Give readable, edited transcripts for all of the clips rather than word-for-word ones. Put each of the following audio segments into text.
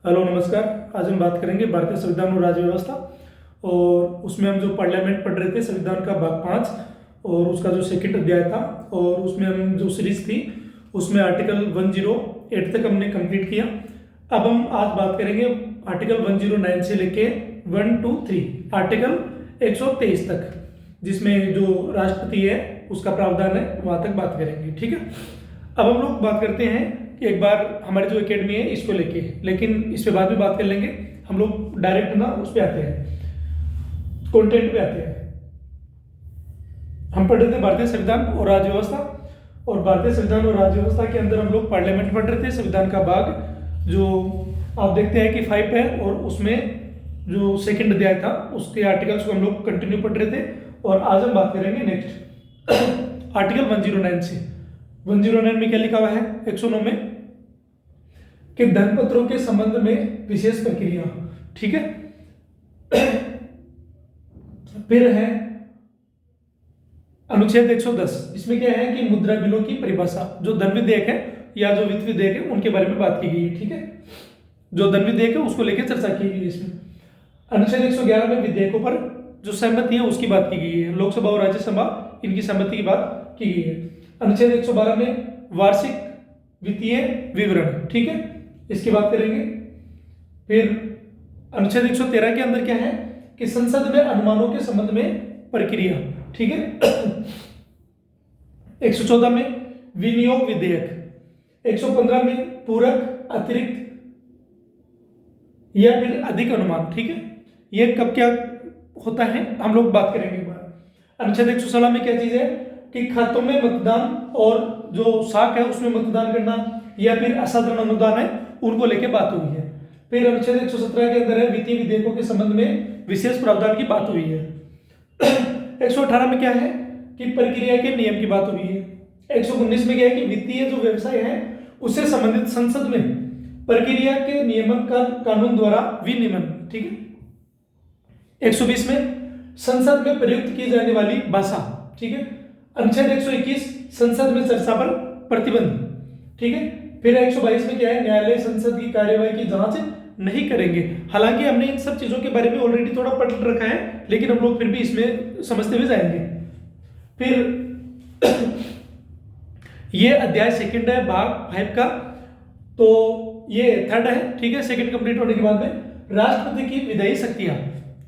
Hello नमस्कार। आज हम बात करेंगे भारतीय संविधान और राज्य व्यवस्था। और उसमें हम जो पार्लियामेंट पढ़ रहे थे संविधान का भाग 5 और उसका जो सेकंड अध्याय था, और उसमें हम जो सीरीज थी उसमें आर्टिकल 108 तक हमने कंप्लीट किया। अब हम आज बात करेंगे आर्टिकल 109 से लेके 1 2 3 आर्टिकल 123 तक, जिसमें जो राष्ट्रपति है उसका प्रावधान है, वहां तक बात करेंगे। ठीक है। अब हम लोग बात करते हैं कि एक बार हमारी जो एकेडमी है इसको लेके, लेकिन इस पे बाद में बात कर लेंगे। हम लोग डायरेक्ट ना उस पे आते हैं, कंटेंट पे आते हैं। हम पढ़ रहे थे भारतीय संविधान और राज्य व्यवस्था, और भारतीय संविधान और राज्य व्यवस्था के अंदर हम लोग पार्लियामेंट पढ़ रहे थे। संविधान का भाग जो आप देखते हैं कि 5 है, और उसमें जो सेकंड अध्याय था उसके आर्टिकल्स को हम लोग कंटिन्यू पढ़ रहे थे। और आज हम बात करेंगे नेक्स्ट आर्टिकल 109 से। 109 में क्या लिखा हुआ है? 109 में कि धनपत्रों के संबंध में विशेष प्रक्रिया। ठीक है। फिर है अनुच्छेद 110। इसमें क्या है कि मुद्रा बिलों की परिभाषा, जो धन विधेयक है या जो वित्त विधेयक है उनके बारे में बात की गई है। ठीक है। जो धन विधेयक है उसको लेकर चर्चा की गई है इसमें। अनुच्छेद 111 में विधेयकों पर जो सहमति है उसकी बात की गई है। लोकसभा और राज्यसभा इनकी सहमति की बात की गई है। अनुच्छेद 112 में वार्षिक वित्तीय विवरण। ठीक है, इसकी बात करेंगे। फिर अनुच्छेद 113 के अंदर क्या है कि संसद में अनुमानों के संबंध में प्रक्रिया। ठीक है। 114 में विनियोग विधेयक। 115 में पूरक, अतिरिक्त या फिर अधिक अनुमान। ठीक है, ये कब क्या होता है हम लोग बात करेंगे एक बार। अनुच्छेद 116 में क्या चीज है कि खातों में मतदान और जो साख है उसमें मतदान करना या फिर असाधारण अनुदान है उनको लेके बात हुई है। फिर अनुच्छेद 117 के अंदर है वित्तीय विधेयकों के संबंध में विशेष प्रावधान की बात हुई है। 118 में क्या है कि प्रक्रिया के नियम की बात हुई है। 119 में क्या है कि वित्तीय जो व्यवसाय है उससे संबंधित संसद में प्रक्रिया के नियमन का कानून द्वारा विनियमन। ठीक है। 120 में संसद में प्रयुक्त की जाने वाली भाषा। ठीक है। अनुच्छेद 121 संसद में चर्चा पर प्रतिबंध। ठीक है। फिर 122 में क्या है, न्यायालय संसद की कार्यवाही की जांच नहीं करेंगे। हालांकि हमने इन सब चीजों के बारे में ऑलरेडी थोड़ा पढ़ रखा है, लेकिन हम लोग फिर भी इसमें समझते हुए जाएंगे। फिर ये अध्याय सेकंड है भाग 5 का, तो ये थर्ड है। ठीक है। सेकंड कंप्लीट होने के बाद में राष्ट्रपति की विधायी शक्तियां,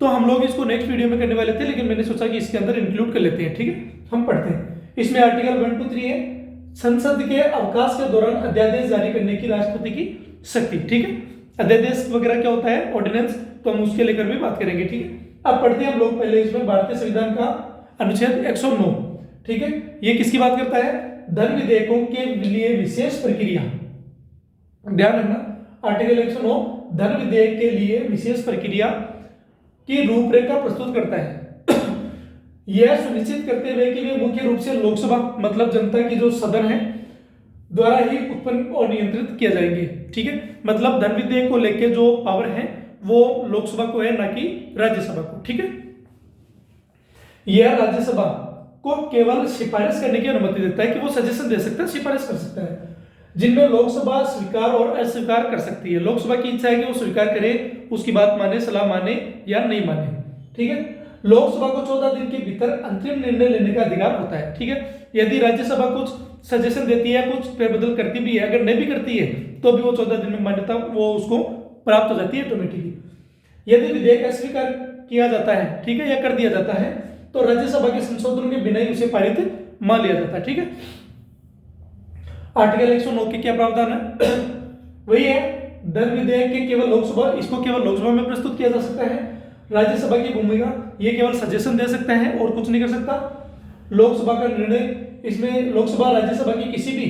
तो हम लोग इसको नेक्स्ट वीडियो में करने वाले थे, लेकिन मैंने सोचा कि इसके अंदर इंक्लूड कर लेते हैं। ठीक है, हम पढ़ते हैं। इसमें आर्टिकल 1 2 3 है संसद के अवकाश के दौरान अध्यादेश जारी करने की राष्ट्रपति की शक्ति। ठीक है। अध्यादेश वगैरह क्या होता है, ऑर्डिनेंस, तो हम उसके लेकर भी बात करेंगे। ठीक है। अब पढ़ते हैं हम लोग पहले इसमें भारतीय संविधान का अनुच्छेद 109। ठीक है, ये किसकी बात करता है? धन विधेयकों के लिए विशेष प्रक्रिया। ध्यान रखना, आर्टिकल 109 धन विधेयक के लिए विशेष प्रक्रिया की रूपरेखा प्रस्तुत करता है। यह सुनिश्चित करते हुए कि वे मुख्य रूप से लोकसभा मतलब जनता की जो सदन है द्वारा ही उत्पन्न और नियंत्रित किया जाएंगे। ठीक है, मतलब धन विधेयक को लेकर जो पावर है वो लोकसभा को है, ना कि राज्यसभा को। ठीक है। यह राज्यसभा को केवल सिफारिश करने की अनुमति देता है कि वो सजेशन दे सकता है, सिफारिश कर सकता है, जिनमें लोकसभा स्वीकार और अस्वीकार कर सकती है। लोकसभा की इच्छा है कि वो स्वीकार करे, उसकी बात माने, सलाह माने या नहीं माने। ठीक है। लोकसभा को 14 दिन के भीतर अंतिम निर्णय लेने का अधिकार होता है। ठीक है। यदि राज्यसभा कुछ सजेशन देती है, कुछ फेरबदल करती भी है, अगर नहीं भी करती है तो भी वो 14 दिन में मान्यता वो उसको प्राप्त हो जाती है ऑटोमेटिकली। यदि विधेयक अस्वीकार किया जाता है, ठीक है, या कर दिया जाता है, तो राज्यसभा के संशोधन के बिना ही उसे पारित मान लिया जाता है। ठीक है। आर्टिकल 109 के क्या प्रावधान है? वही है, धन विधेयक के केवल लोकसभा, इसको केवल लोकसभा में प्रस्तुत किया जा सकता है। राज्यसभा की भूमिका, ये केवल सजेशन दे सकता है और कुछ नहीं कर सकता। लोकसभा का निर्णय, इसमें लोकसभा राज्यसभा की किसी भी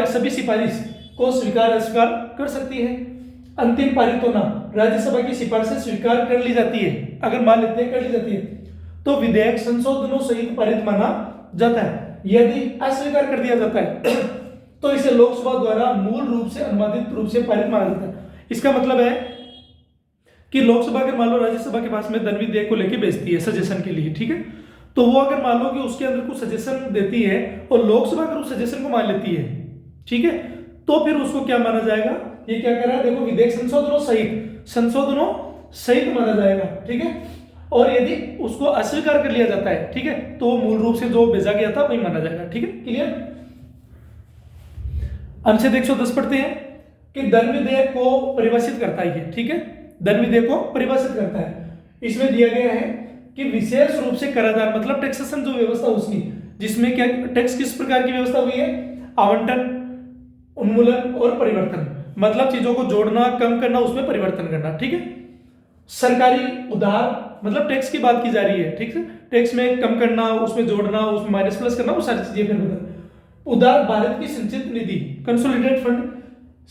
सभी सिफारिश को स्वीकार अस्वीकार कर सकती है। अंतिम पारित होना, राज्यसभा की सिफारिश स्वीकार कर ली जाती है, अगर मान लेते हैं कर ली जाती है, तो विधेयक संशोधनों सहित पारित माना जाता है। यदि अस्वीकार कर दिया जाता है तो इसे लोकसभा द्वारा मूल रूप से अनुमानित रूप से पारित माना जाता है। इसका मतलब है कि लोकसभा अगर मान लो राज्यसभा के पास में धन विधेयक को लेके भेजती है सजेशन के लिए, ठीक है, तो वो अगर मान लो कि उसके अंदर कुछ सजेशन देती है और लोकसभा अगर उस सजेशन को मान लेती है, ठीक है, तो फिर उसको क्या माना जाएगा, ये क्या कह रहा है देखो, विधेयक संशोधनों सहित माना जाएगा, ठीक है। और यदि उसको अस्वीकार कर लिया जाता है, ठीक है, तो वो मूल रूप से जो भेजा गया था वही माना जाएगा, ठीक है, क्लियर। अनुच्छेद 110 पढ़ते हैं कि धन विधेयक को परिभाषित करता है ये, ठीक है, धन विधेयक को परिभाषित करता है। इसमें दिया गया है कि विशेष रूप से कराधान मतलब टैक्सेशन जो व्यवस्था उसकी, जिसमें क्या टैक्स किस प्रकार की व्यवस्था हुई है, आवंटन, उन्मूलन और परिवर्तन, मतलब चीजों को जोड़ना, कम करना, उसमें परिवर्तन करना, ठीक है। सरकारी उधार मतलब टैक्स की बात की जा रही है, ठीक है, टैक्स में कम करना, उसमें जोड़ना, उसमें माइनस प्लस करना, वो सारी चीजें फिर बता। उधार भारत की संचित निधि कंसोलिडेटेड फंड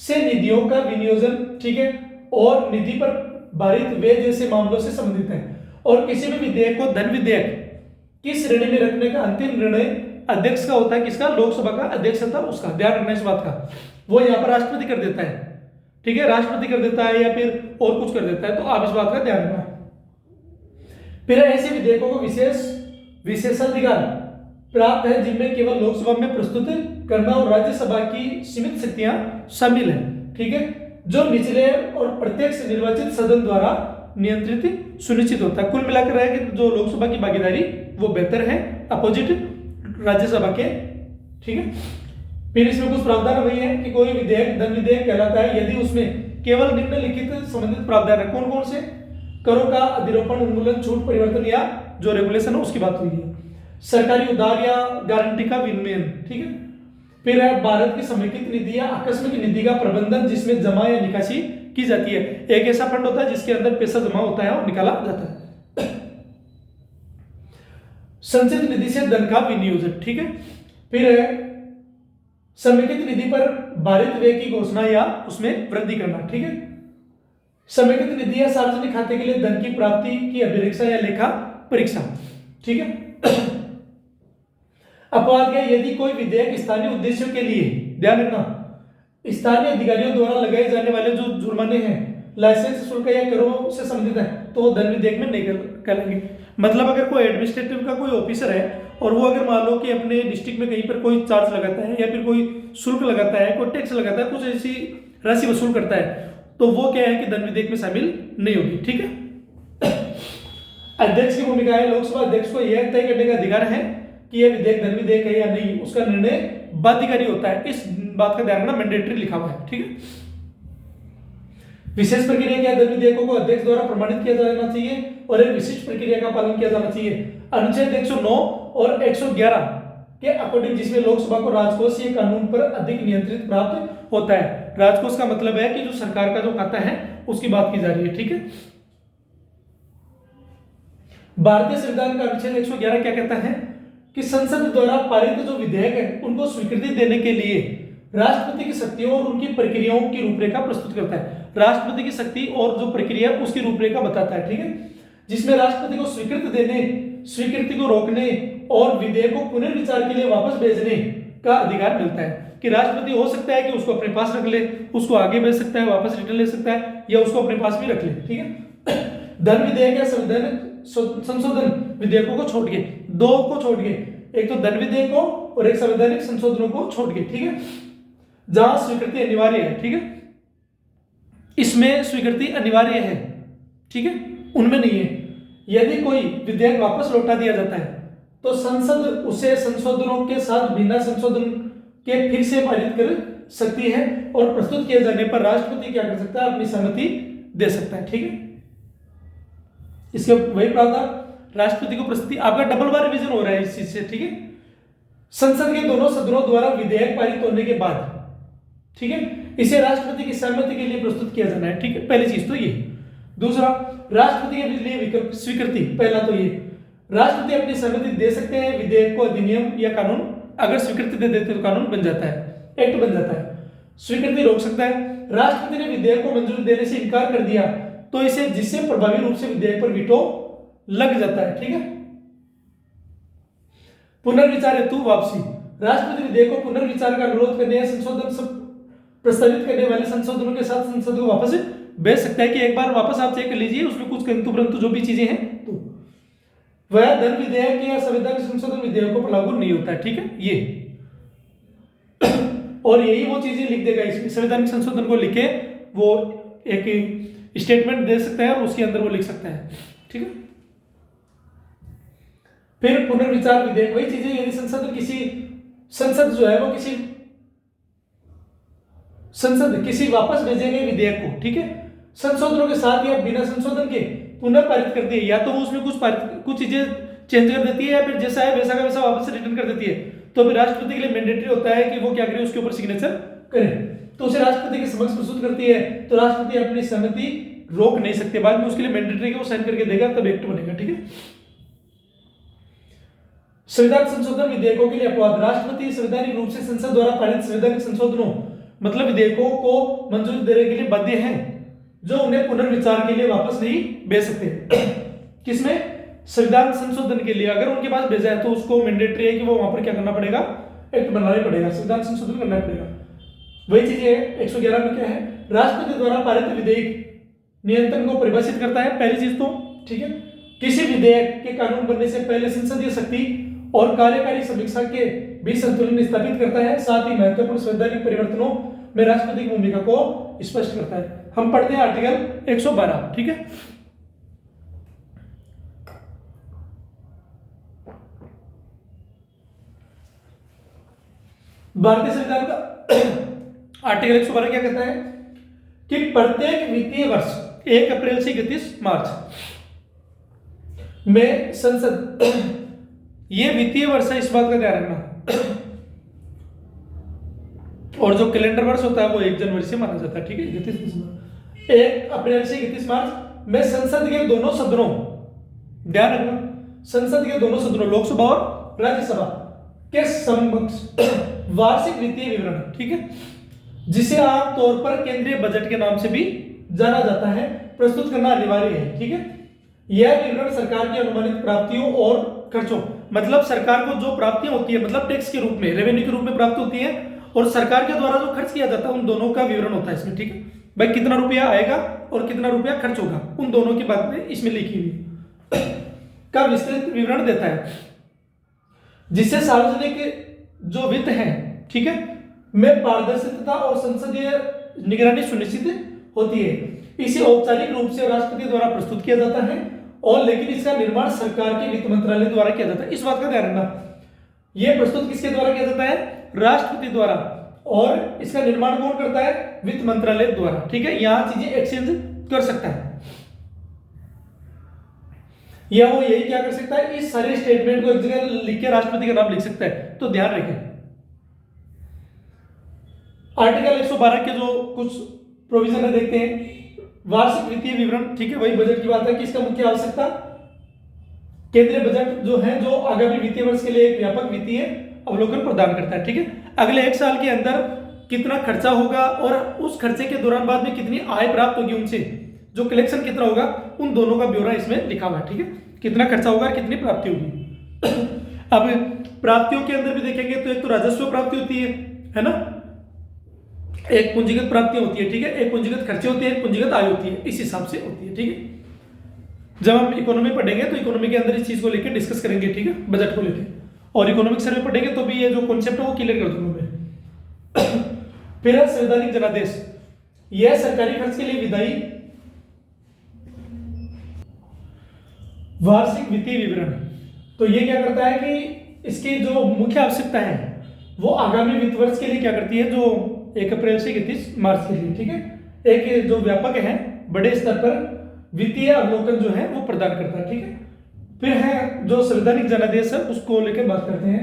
से निधियों का विनियोजन, ठीक है, और निधि पर भारित व्यय जैसे मामलों से संबंधित है। और किसी भी विधेयक को धन विधेयक की श्रेणी में रखने का अंतिम निर्णय अध्यक्ष का होता है, किसका, लोकसभा का अध्यक्ष था उसका, ध्यान रखना इस बात का। वो यहाँ पर राष्ट्रपति कर देता है, ठीक है, राष्ट्रपति कर देता है या फिर और कुछ कर देता है, तो आप इस बात का ध्यान रखना। फिर ऐसे विधेयकों को विशेषाधिकार प्राप्त है जिनमें केवल लोकसभा में प्रस्तुत करना और राज्यसभा की सीमित शक्तियां शामिल हैं, ठीक है, जो निचले और प्रत्यक्ष निर्वाचित सदन द्वारा नियंत्रित सुनिश्चित होता है। कुल मिलाकर है कि जो लोकसभा की भागीदारी वो बेहतर है अपोजिट राज्यसभा के, ठीक है। फिर इसमें कुछ प्रावधान वही है कि कोई विधेयक धन विधेयक कहलाता है यदि उसमें केवल निम्नलिखित संबंधित प्रावधान है। कौन कौन से, करों का अधिरोपण, उन्मूलन, छूट, परिवर्तन या जो रेगुलेशन है उसकी बात हुई है। सरकारी उधार या गारंटी का विनिमय, ठीक है। फिर है भारत की समेकित निधि या आकस्मिक निधि का प्रबंधन जिसमें जमा या निकासी की जाती है। एक ऐसा फंड होता है जिसके अंदर पैसा जमा होता है और निकाला जाता है। संचित निधि से धन का विनियोजन, ठीक है। फिर है समेकित निधि पर भारित व्यय की घोषणा या उसमें वृद्धि करना, ठीक है। समेकित निधि या सार्वजनिक खाते के लिए धन की प्राप्ति की अभिलेखा या लेखा परीक्षा, ठीक है। अपवाद क्या, यदि कोई विधेयक स्थानीय उद्देश्यों के लिए, ध्यान रखना, स्थानीय अधिकारियों द्वारा लगाए जाने वाले जो जुर्माने हैं, लाइसेंस शुल्क या करों से संबंधित है, तो वो धन विधेयक में नहीं करेंगे। मतलब अगर कोई एडमिनिस्ट्रेटिव का कोई ऑफिसर है और वो अगर मान लो कि अपने डिस्ट्रिक्ट में कहीं पर कोई चार्ज लगाता है या फिर कोई शुल्क लगाता है, कोई टैक्स लगाता है, कुछ ऐसी राशि वसूल करता है, तो वो क्या है कि धन विधेयक में शामिल नहीं होगी, ठीक है। अध्यक्ष की भूमिका है, लोकसभा अध्यक्ष को यह तय करने का अधिकार है कि यह विधेयक धन विधेयक है या नहीं, उसका निर्णय बाध्यकारी होता है। इस बात का ध्यान रखना, मैंडेटरी लिखा हुआ है, ठीक है। विशेष प्रक्रिया क्या, धन विधेयकों को अध्यक्ष द्वारा प्रमाणित किया जाना चाहिए और एक विशिष्ट प्रक्रिया का पालन किया जाना चाहिए। अनुच्छेद 109 और 111 के अकॉर्डिंग, जिसमें लोकसभा को राजकोषीय कानून पर अधिक नियंत्रित प्राप्त होता है। राजकोष का मतलब है कि जो सरकार का जो खाता है उसकी बात की जा रही है, ठीक है। भारतीय संविधान का अनुच्छेद 111 क्या कहता है कि संसद द्वारा पारित जो विधेयक है उनको स्वीकृति देने के लिए राष्ट्रपति की शक्तियों और उनकी प्रक्रियाओं की रूपरेखा प्रस्तुत करता है। राष्ट्रपति की शक्ति और जो प्रक्रिया उसकी रूपरेखा बताता है, ठीक है, जिसमें राष्ट्रपति को स्वीकृति देने, स्वीकृति को रोकने और विधेयक को पुनर्विचार के लिए वापस भेजने का अधिकार मिलता है। कि राष्ट्रपति हो सकता है कि उसको अपने पास रख ले, उसको आगे भेज सकता है, वापस रिटर्न ले सकता है, या उसको अपने पास भी रख ले, ठीक है। धन विधेयक या संविधान संशोधन विधेयकों को छोड़ के, दो को छोड़ के, एक तो धन विधेयक को और एक संवैधानिक संशोधनों को छोड़ के, ठीक है, जहां स्वीकृति अनिवार्य है, ठीक है, इसमें स्वीकृति अनिवार्य है, ठीक है, उनमें नहीं है। यदि कोई विधेयक वापस लौटा दिया जाता है तो संसद उसे संशोधनों के साथ बिना संशोधन के फिर से पारित कर सकती है और प्रस्तुत किए जाने पर राष्ट्रपति क्या कर सकता है, अपनी सहमति दे सकता है, ठीक है। इसके वही प्रावधान, राष्ट्रपति को प्रस्तुति, आपका डबल बार रिवीजन हो रहा है इस चीज से, ठीक है। संसद के दोनों सदनों द्वारा विधेयक पारित होने के बाद, ठीक है, इसे राष्ट्रपति की सहमति के लिए प्रस्तुत किया जाना है, ठीक है, पहली चीज तो ये। दूसरा, राष्ट्रपति के लिए विकल्प स्वीकृति, पहला तो ये, राष्ट्रपति अपनी सहमति दे सकते हैं विधेयक को अधिनियम या कानून, अगर स्वीकृति दे देते तो कानून बन जाता है, एक्ट बन जाता है। स्वीकृति रोक सकता है, राष्ट्रपति ने विधेयक को मंजूरी देने से इनकार कर दिया तो इसे, जिससे प्रभावी रूप से विधेयक पर वीटो लग जाता है, ठीक है। पुनर्विचार हेतु वापसी, राष्ट्रपति विधेयक को पुनर्विचार का अनुरोध करने या संशोधन प्रस्तावित करने वाले संशोधनों के साथ संसद को वापस भेज सकता है कि एक बार वापस आप चेक कर लीजिए, उसमें कुछ किंतु परंतु जो भी चीजें हैं, तो वह धन विधेयक या संवैधानिक संशोधन विधेयकों पर लागू नहीं होता है, ठीक है। ये और यही वो चीजें लिख देगा इसमें, संवैधानिक संशोधन को लिखे वो एक स्टेटमेंट दे सकता है और उसके अंदर वो लिख सकता है, ठीक है। फिर पुनर्विचार विधेयक, वही चीजें, यदि संसद जो है वो किसी वापस भेजे गए विधेयक को, ठीक है, संशोधनों के साथ या बिना संशोधन के पुनः पारित करती है, या तो वो उसमें कुछ चीजें चेंज कर देती है या फिर जैसा है वैसा का वैसा वापस रिटर्न कर देती है, तो फिर राष्ट्रपति के लिए मैंडेटरी होता है कि वो क्या करे, उसके ऊपर सिग्नेचर करे। तो उसे राष्ट्रपति के समक्ष प्रस्तुत करती है, तो राष्ट्रपति अपनी सहमति रोक नहीं सकते, बाद में उसके लिए मैंडेटरी को साइन करके देगा तब एक्ट बनेगा, ठीक है। संविधान संशोधन विधेयकों के लिए अपवाद, राष्ट्रपति संवैधानिक रूप से संसद द्वारा पारित संवैधानिक संशोधनों मतलब विधेयकों को मंजूरी देने के लिए बाध्य हैं, जो उन्हें पुनर्विचार के लिए वापस नहीं भेज सकते। किसमें? संविधान संशोधन के लिए अगर उनके पास भेजा है तो उसको मैंडेटरी है कि वो वहां पर क्या करना पड़ेगा, एक्ट बनाना पड़ेगा, संविधान संशोधन करना पड़ेगा। वही चीज है 111 में क्या है, राष्ट्रपति द्वारा पारित विधेयक नियंत्रण को परिभाषित करता है, पहली चीज तो, ठीक है। किसी विधेयक के कानून बनने से पहले संसदीय शक्ति और कार्यकारी समीक्षा के बीच संतुलन स्थापित करता है, साथ ही महत्वपूर्ण संवैधानिक परिवर्तनों में राष्ट्रपति की भूमिका को स्पष्ट करता है। हम पढ़ते हैं आर्टिकल 112, ठीक है। भारतीय संविधान का आर्टिकल 112 क्या कहता है कि प्रत्येक वित्तीय वर्ष 1 अप्रैल से 31 मार्च में संसद, ये वित्तीय वर्ष है, इस बात का ध्यान रखना, और जो कैलेंडर वर्ष होता है वो 1 जनवरी से माना जाता है, ठीक है। 31 दिसंबर, 1 अप्रैल से 31 मार्च में संसद के दोनों सदनों, ध्यान रखना, संसद के दोनों सदनों लोकसभा और राज्यसभा के समक्ष वार्षिक वित्तीय विवरण, ठीक है, जिसे आमतौर पर केंद्रीय बजट के नाम से भी जाना जाता है, प्रस्तुत करना अनिवार्य है, ठीक है। यह विवरण सरकार की अनुमानित प्राप्तियों और खर्चों, मतलब सरकार को जो प्राप्तियां होती है, मतलब टैक्स के रूप में, रेवेन्यू के रूप में प्राप्त होती है, और सरकार के द्वारा जो खर्च किया जाता है, उन दोनों का विवरण होता है इसमें, ठीक है। भाई कितना रुपया आएगा और कितना रुपया खर्च होगा, उन दोनों की बात में इसमें लिखी हुई का विस्तृत विवरण देता है, जिससे सार्वजनिक जो वित्त है, ठीक है, में पारदर्शिता और संसदीय निगरानी सुनिश्चित होती है। इसे औपचारिक रूप से राष्ट्रपति द्वारा प्रस्तुत किया जाता है, और लेकिन इसका निर्माण सरकार के वित्त मंत्रालय द्वारा किया जाता है, इस बात का ध्यान रखना। यह प्रस्तुत किसके द्वारा किया जाता है? राष्ट्रपति द्वारा, और इसका निर्माण कौन करता है? वित्त मंत्रालय द्वारा, ठीक है। यहां चीजें एक्सचेंज कर सकता है, या वो यही क्या कर सकता है, इस सारे स्टेटमेंट को एक जगह लिख के राष्ट्रपति का नाम लिख सकता है, तो ध्यान रखें। आर्टिकल 112 के जो कुछ प्रोविजन है देखते हैं। वार्षिक वित्तीय विवरण, ठीक है, वही बजट की बात है कि इसका मुख्य आवश्यकता केंद्रीय बजट जो है, जो आगामी वित्तीय वर्ष के लिए एक व्यापक वित्तीय अवलोकन प्रदान करता है, ठीक है। अगले 1 साल के अंदर कितना खर्चा होगा और उस खर्चे के दौरान बाद में कितनी आय प्राप्त होगी, उनसे जो कलेक्शन कितना होगा, उन दोनों का ब्यौरा इसमें लिखा हुआ है, ठीक है। कितना खर्चा होगा और कितनी प्राप्ति होगी। अब प्राप्तियों के अंदर भी देखेंगे तो एक तो राजस्व प्राप्ति होती है ना, एक पूंजीगत प्राप्ति होती है, ठीक है, एक पूंजीगत खर्चे होते हैं, एक पूंजीगत आय होती है, इस हिसाब से होती है, ठीक है। जब हम इकोनॉमी पढ़ेंगे तो इकोनॉमी के अंदर इस चीज को लेकर डिस्कस करेंगे, ठीक है, बजट को लेकर, और इकोनॉमिक सर्वे पढ़ेंगे तो भी ये जो कॉन्सेप्ट है वो क्लियर कर दूंगा मैं। फिर संवैधानिक जनादेश, यह सरकारी खर्च के लिए विधायी वार्षिक वित्तीय विवरण, तो ये क्या करता है कि इसकी जो मुख्य आवश्यकता है वो आगामी वित्त वर्ष के लिए क्या करती है, जो 1 अप्रैल से 31 मार्च के लिए, ठीक है, एक जो व्यापक है, बड़े स्तर पर वित्तीय अवलोकन जो है वो प्रदान करता है, ठीक है। फिर है जो संवैधानिक जनादेश है, उसको लेकर बात करते हैं।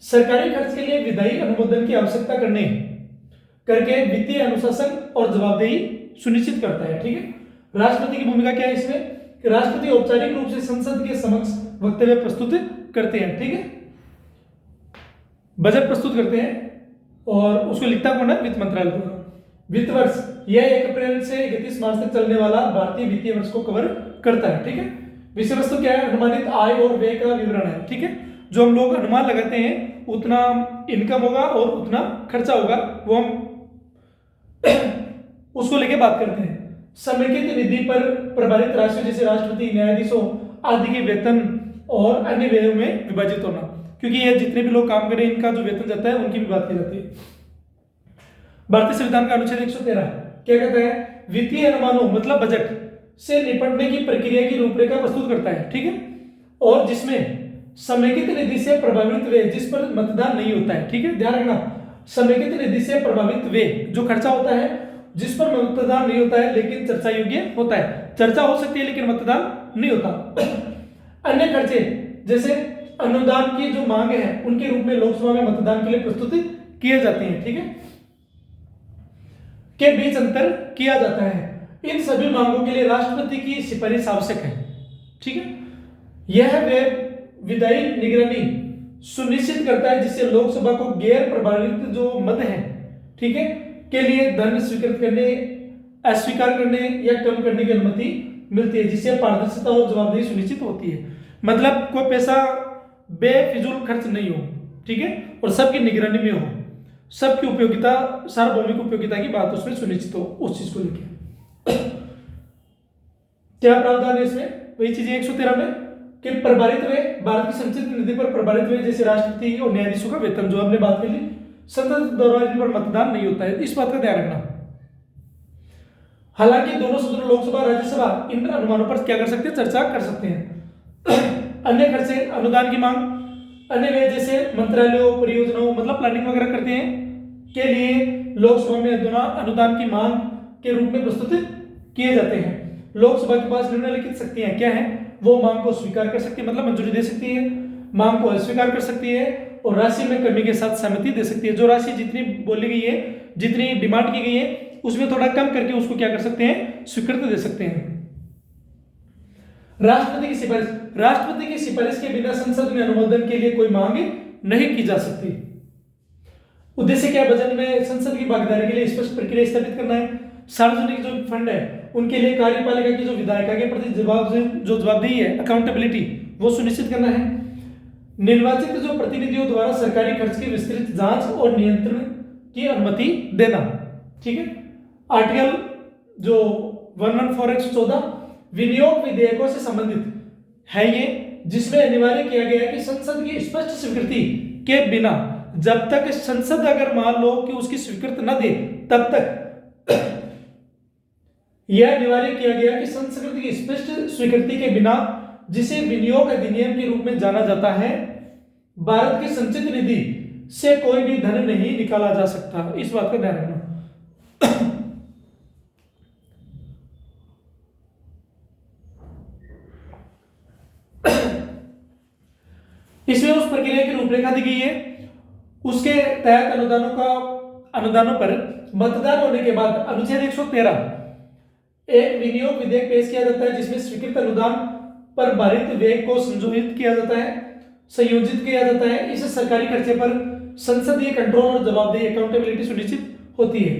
सरकारी खर्च के लिए विधायी अनुमोदन की आवश्यकता करके वित्तीय अनुशासन और जवाबदेही सुनिश्चित करता है, ठीक है। राष्ट्रपति की भूमिका क्या है इसमें? राष्ट्रपति औपचारिक रूप से संसद के समक्ष वक्तव्य प्रस्तुत करते हैं, ठीक है, बजट प्रस्तुत करते हैं, और उसको लिखता कौन है? वित्त मंत्रालय द्वारा। वित्त वर्ष यह 1 अप्रैल से 31 मार्च तक चलने वाला भारतीय वित्तीय वर्ष को कवर करता है, ठीक है। विषय वस्तु क्या है? अनुमानित आय और व्यय का विवरण है, ठीक है। जो हम लोग अनुमान लगाते हैं उतना इनकम होगा और उतना खर्चा होगा, वो हम उसको लेके बात करते हैं। समेकित निधि पर प्रभारित राशि, जैसे राष्ट्रपति, न्यायाधीशों आदि के वेतन और अन्य व्ययों में विभाजित होना, क्योंकि ये जितने भी लोग काम करें इनका जो वेतन जाता है उनकी भी बात की जाती है। भारतीय संविधान का अनुच्छेद 113 क्या कहता है? वित्तीय अनुमानों मतलब बजट से निपटने की प्रक्रिया की रूपरेखा प्रस्तुत करता है, ठीक है, और जिसमें समेकित निधि से प्रभावित वे जिस पर मतदान नहीं होता है, ठीक है, ध्यान रखना, समेकित निधि से प्रभावित वे जो खर्चा होता है जिस पर मतदान नहीं होता है लेकिन चर्चा योग्य होता है, चर्चा हो सकती है लेकिन मतदान नहीं होता। अन्य खर्चे जैसे अनुदान की जो मांग है उनके रूप में लोकसभा में मतदान के लिए प्रस्तुत किए जाते हैं, ठीक है, के बीच अंतर किया जाता है। इन सभी मांगों के लिए राष्ट्रपति की सिफारिश आवश्यक है, ठीक है। यह वे विधायी निगरानी सुनिश्चित करता है जिससे लोकसभा को गैर प्रभावित जो मत है, ठीक है, के लिए धन स्वीकृत करने, अस्वीकार करने या कम करने की अनुमति मिलती है, जिससे पारदर्शिता और जवाबदेही सुनिश्चित होती है। मतलब कोई पैसा बेफिजूल खर्च नहीं हो, ठीक है, और सबकी निगरानी में हो, सबकी उपयोगिता, सार्वभौमिक उपयोगिता की बात उसमें सुनिश्चित हो, उस चीज को लेकर क्या प्रावधान है इसमें? वही चीजें 113 में कि प्रभारित वे भारत की संचित निधि पर प्रभारित वे जैसे राष्ट्रपति और न्यायाधीशों का वेतन, जो हमने बात कर ली, संसद द्वारा इन पर मतदान नहीं होता है, इस बात का ध्यान रखना। हालांकि दोनों सदनों लोकसभा राज्यसभा इन अनुमानों पर क्या कर सकते हैं? चर्चा कर सकते हैं। अन्य खर्चे अनुदान की मांग, अन्य वे जैसे मंत्रालयों, परियोजनाओं मतलब प्लानिंग वगैरह करते हैं के लिए लोकसभा में अनुदान की मांग के रूप में प्रस्तुत किए जाते हैं। लोकसभा के पास निम्नलिखित शक्तियां क्या हैं? वो मांग को स्वीकार कर सकती है मतलब मंजूरी दे सकती है, मांग को अस्वीकार कर सकती है और राशि में कमी के साथ सहमति दे सकती है। जो राशि जितनी बोली गई है, जितनी डिमांड की गई है, उसमें थोड़ा कम करके उसको क्या कर सकते हैं? स्वीकृत दे सकते हैं। राष्ट्रपति की सिफारिश, राष्ट्रपति की सिफारिश के बिना संसद में अनुमोदन के लिए कोई मांग नहीं की जा सकती। उद्देश्य क्या? बजट में संसद की भागीदारी के लिए स्पष्ट प्रक्रिया स्थापित करना है। सार्वजनिक जो फंड है उनके लिए कार्यपालिका की जो विधायिका के प्रति जवाबदेही है, अकाउंटेबिलिटी, वो सुनिश्चित करना है। निर्वाचित जो प्रतिनिधियों द्वारा सरकारी खर्च की विस्तृत जांच और नियंत्रण की अनुमति देना, ठीक है। आर्टिकल जो 114 विनियोग विधेयकों से संबंधित है ये, जिसमें अनिवार्य किया गया है कि संसद की स्पष्ट स्वीकृति के बिना, जब तक संसद अगर मान लो कि उसकी स्वीकृत न दे तब तक यह अनिवार्य किया गया कि संसद की स्पष्ट स्वीकृति के बिना, जिसे विनियोग अधिनियम के रूप में जाना जाता है, भारत की संचित निधि से कोई भी धन नहीं निकाला जा सकता। इस बात का ध्यान रखना। इसमें उस प्रक्रिया की रूपरेखा दी गई है, उसके तहत अनुदानों पर मतदान होने के बाद अनुच्छेद 113 एक विनियोग विधेयक पेश किया जाता है जिसमें स्वीकृत अनुदान पर भारित व्यय को संशोधित किया जाता है, संयोजित किया जाता है। इस सरकारी खर्चे पर संसदीय कंट्रोल और जवाबदेही, अकाउंटेबिलिटी सुनिश्चित होती है।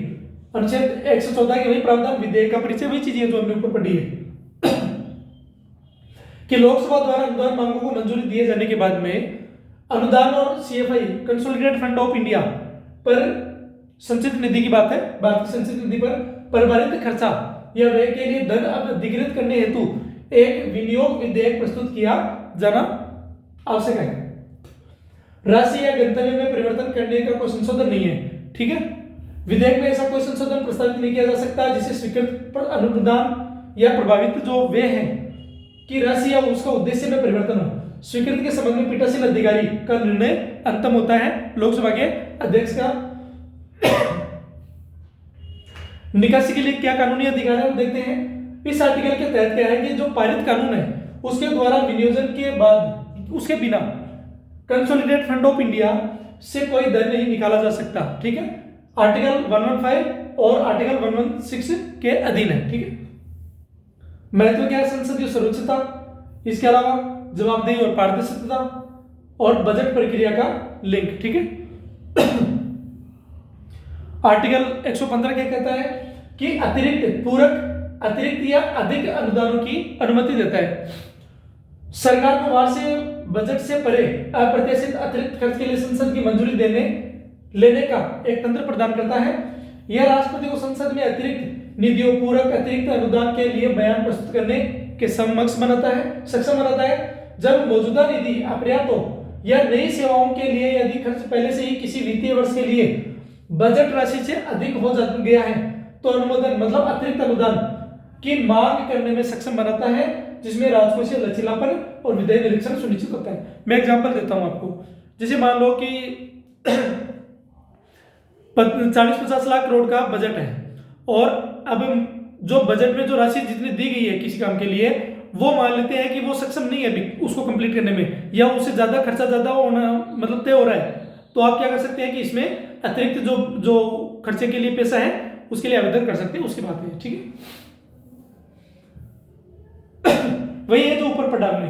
अनुच्छेद 114 के वही प्रावधान विधेयक का परिचय वही चीजें जो हमने ऊपर पढ़ी है कि लोकसभा द्वारा अनुदान मांगों को मंजूरी दिए जाने के बाद में अनुदान और CFI consolidated fund of India पर संचित निधि की बात है, भारतीय संचित निधि पर परिभाषित खर्चा या व्यय के लिए धन अधिग्रहित करने हेतु एक विनियोग विधेयक प्रस्तुत किया जाना आवश्यक है। राशि या गंतव्य में परिवर्तन करने का कोई संशोधन नहीं है, ठीक है। विधेयक में ऐसा कोई संशोधन प्रस्तावित नहीं किया जा सकता जिसे स्वीकृत अनुदान या प्रभावित जो व्यय है कि राशि या उसका उद्देश्य में परिवर्तन हो। स्वीकृति के संबंध में पीठासीन अधिकारी का निर्णय अंतिम होता है लोकसभा के अध्यक्ष का। निकासी के लिए क्या कानूनी अधिकार है वो देखते हैं। इस आर्टिकल के तहत क्या है कि जो पारित कानून है उसके द्वारा विनियोजन के बाद उसके बिना कंसोलिडेटेड फंड ऑफ इंडिया से कोई धन नहीं निकाला जा सकता, ठीक है। आर्टिकल 115 और आर्टिकल 116 के अधीन है, ठीक है। महत्व क्या है? संसदीय सर्वोच्चता, इसके अलावा जवाबदेही और पारदर्शिता और बजट प्रक्रिया का लिंक, ठीक है। आर्टिकल 115 क्या कहता है कि अतिरिक्त या अधिक अनुदानों की अनुमति देता है। सरकार को वार्षिक बजट से परे अप्रत्याशित अतिरिक्त खर्च के लिए संसद की मंजूरी लेने का एक तंत्र प्रदान करता है। यह राष्ट्रपति को संसद में अतिरिक्त निधियों, अतिरिक्त अनुदान के लिए बयान प्रस्तुत करने के सक्षम बनाता है। जब मौजूदा निधि अपर्याप्त हो या नई सेवाओं के लिए यदि खर्च पहले से ही किसी वित्तीय वर्ष के लिए बजट राशि से अधिक हो गया है तो अनुमोदन मतलब अतिरिक्त अनुदान की मांग करने में सक्षम बनाता है, जिसमें राजकोषीय लचीलापन और वित्तीय निरीक्षण सुनिश्चित होता है। मैं एग्जांपल देता हूं आपको, जैसे मान लो कि 40-50 लाख करोड़ का बजट है और अब जो बजट में जो राशि जितनी दी गई है किसी काम के लिए, वो मान लेते हैं कि वो सक्षम नहीं है अभी उसको कंप्लीट करने में, या उससे ज्यादा खर्चा ज्यादा होना मतलब तय हो रहा है, तो आप क्या कर सकते हैं कि इसमें अतिरिक्त जो जो खर्चे के लिए पैसा है उसके लिए आवेदन कर सकते हैं, उसकी बात है। ठीक है, वही है जो ऊपर पढ़ा हमने।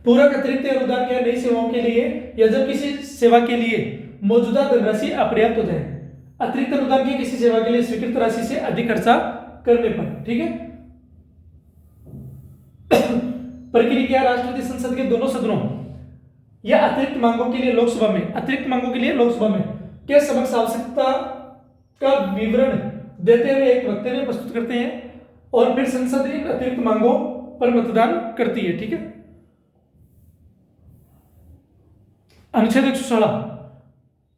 पूरक अतिरिक्त अनुदान क्या, नई सेवाओं के लिए या जब किसी सेवा के लिए मौजूदा धनराशि अपर्याप्त हो जाए, अतिरिक्त अनुदान की किसी सेवा के लिए स्वीकृत राशि से अधिक खर्चा करने पर। ठीक है, प्रक्रिया राष्ट्रपति संसद के दोनों सदनों या अतिरिक्त मांगों के लिए लोकसभा में, अतिरिक्त मांगों के लिए लोकसभा में के समक्ष आवश्यकता का विवरण देते हुए एक वक्तव्य प्रस्तुत करते हैं और फिर संसद इन अतिरिक्त मांगों पर मतदान करती है। ठीक है, अनुच्छेद 116